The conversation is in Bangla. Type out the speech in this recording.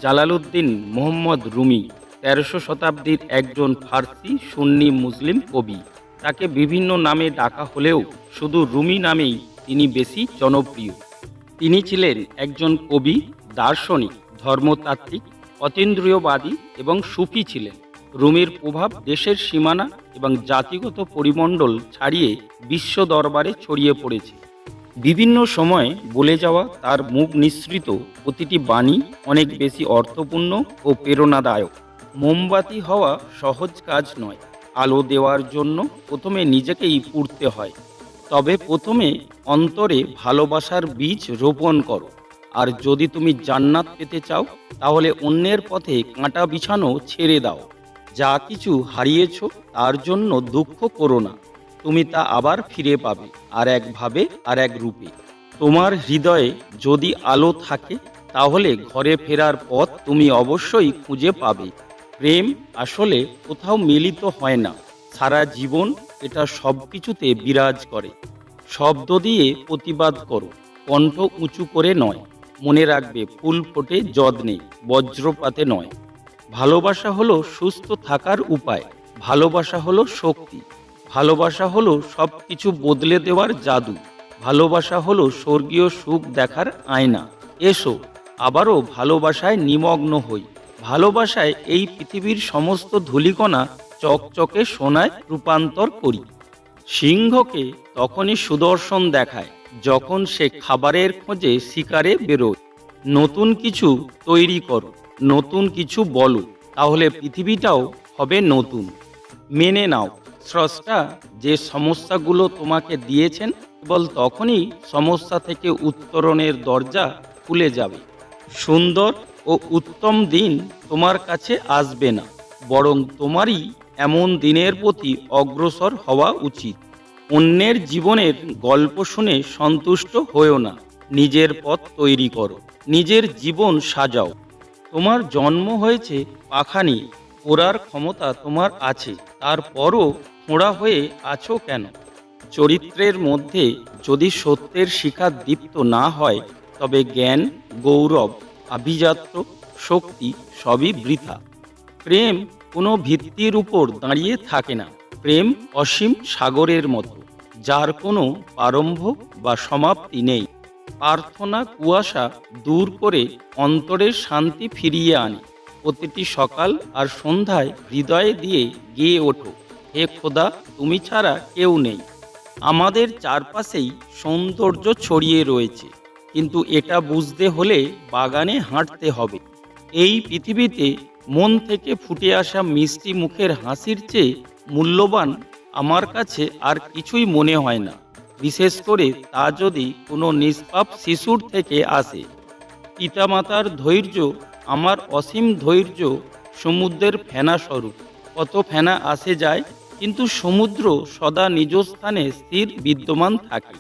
জালালউদ্দিন মুহম্মদ রুমি ১৩০০ শতাব্দীর একজন ফার্সি সুন্নি মুসলিম কবি। তাকে বিভিন্ন নামে ডাকা হলেও শুধু রুমি নামেই তিনি বেশি জনপ্রিয়। তিনি ছিলেন একজন কবি, দার্শনিক, ধর্মতাত্ত্বিক, অতীন্দ্রিয়বাদী এবং সুফি ছিলেন। রুমির প্রভাব দেশের সীমানা এবং জাতিগত পরিমণ্ডল ছাড়িয়ে বিশ্ব দরবারে ছড়িয়ে পড়েছে। বিভিন্ন সময়ে বলে যাওয়া তার মুখ নিঃসৃত প্রতিটি বাণী অনেক বেশি অর্থপূর্ণ ও প্রেরণাদায়ক। মোমবাতি হওয়া সহজ কাজ নয়। আলো দেওয়ার জন্য প্রথমে নিজেকেই পুড়তে হয়। তবে প্রথমে অন্তরে ভালোবাসার বীজ রোপণ করো। আর যদি তুমি জান্নাত পেতে চাও, তাহলে অন্যের পথে কাঁটা বিছানো ছেড়ে দাও। যা কিছু হারিয়েছ তার জন্য দুঃখ করো না, তুমি তা আবার ফিরে পাবে, আর একভাবে আর এক রূপে। তোমার হৃদয়ে যদি আলো থাকে, তাহলে ঘরে ফেরার পথ তুমি অবশ্যই খুঁজে পাবে। প্রেম আসলে কোথাও মিলিত হয় না, সারা জীবন এটা সব কিছুতে বিরাজ করে। শব্দ দিয়ে প্রতিবাদ করো, কণ্ঠ উঁচু করে নয়। মনে রাখবে, ফুল ফোটে যত্নে, বজ্রপাতে নয়। ভালোবাসা হলো সুস্থ থাকার উপায়। ভালোবাসা হলো শক্তি। ভালোবাসা হলো সব কিছু বদলে দেওয়ার জাদু। ভালোবাসা হলো স্বর্গীয় সুখ দেখার আয়না। এসো আবারও ভালোবাসায় নিমগ্ন হই। ভালোবাসায় এই পৃথিবীর সমস্ত ধূলিকণা চকচকে সোনায় রূপান্তর করি। সিংহকে তখনই সুদর্শন দেখায় যখন সে খাবারের খোঁজে শিকারে বেরোয়। নতুন কিছু তৈরি করো, নতুন কিছু বলো, তাহলে পৃথিবীটাও হবে নতুন। মেনে নাও, স্রষ্টা যে সমস্যাগুলো তোমাকে দিয়েছেন, কেবল তখনই সমস্যা থেকে উত্তরণের দরজা খুলে যাবে। সুন্দর ও উত্তম দিন তোমার কাছে আসবে না, বরং তোমারই এমন দিনের প্রতি অগ্রসর হওয়া উচিত। অন্যের জীবনের গল্প শুনে সন্তুষ্ট হয়েও না, নিজের পথ তৈরি করো, নিজের জীবন সাজাও। তোমার জন্ম হয়েছে পাখা নিয়ে, ওড়ার ক্ষমতা তোমার আছে, তারপরও খোঁড়া হয়ে আছো কেন? চরিত্রের মধ্যে যদি সত্যের শিখা দীপ্ত না হয়, তবে জ্ঞান, গৌরব, আভিজাত্য, শক্তি সবই বৃথা। প্রেম কোনো ভিত্তির উপর দাঁড়িয়ে থাকে না। প্রেম অসীম সাগরের মতো, যার কোনো প্রারম্ভ বা সমাপ্তি নেই। প্রার্থনা কুয়াশা দূর করে অন্তরের শান্তি ফিরিয়ে আনে। প্রতিটি সকাল আর সন্ধ্যায় হৃদয়ে দিয়ে গেয়ে ওঠো, হে খোদা, তুমি ছাড়া কেউ নেই। আমাদের চারপাশেই সৌন্দর্য ছড়িয়ে রয়েছে, কিন্তু এটা বুঝতে হলে বাগানে হাঁটতে হবে। এই পৃথিবীতে মন থেকে ফুটে আসা মিষ্টি মুখের হাসির চেয়ে মূল্যবান আমার কাছে আর কিছুই মনে হয় না, বিশেষ করে তা যদি কোনো নিষ্পাপ শিশুর থেকে আসে। পিতামাতার ধৈর্য আমার অসীম ধৈর্য সমুদ্রের ফেনা স্বরূপ। কত ফেনা আসে যায়, কিন্তু সমুদ্র সদা নিজ স্থানে স্থির বিদ্যমান থাকে।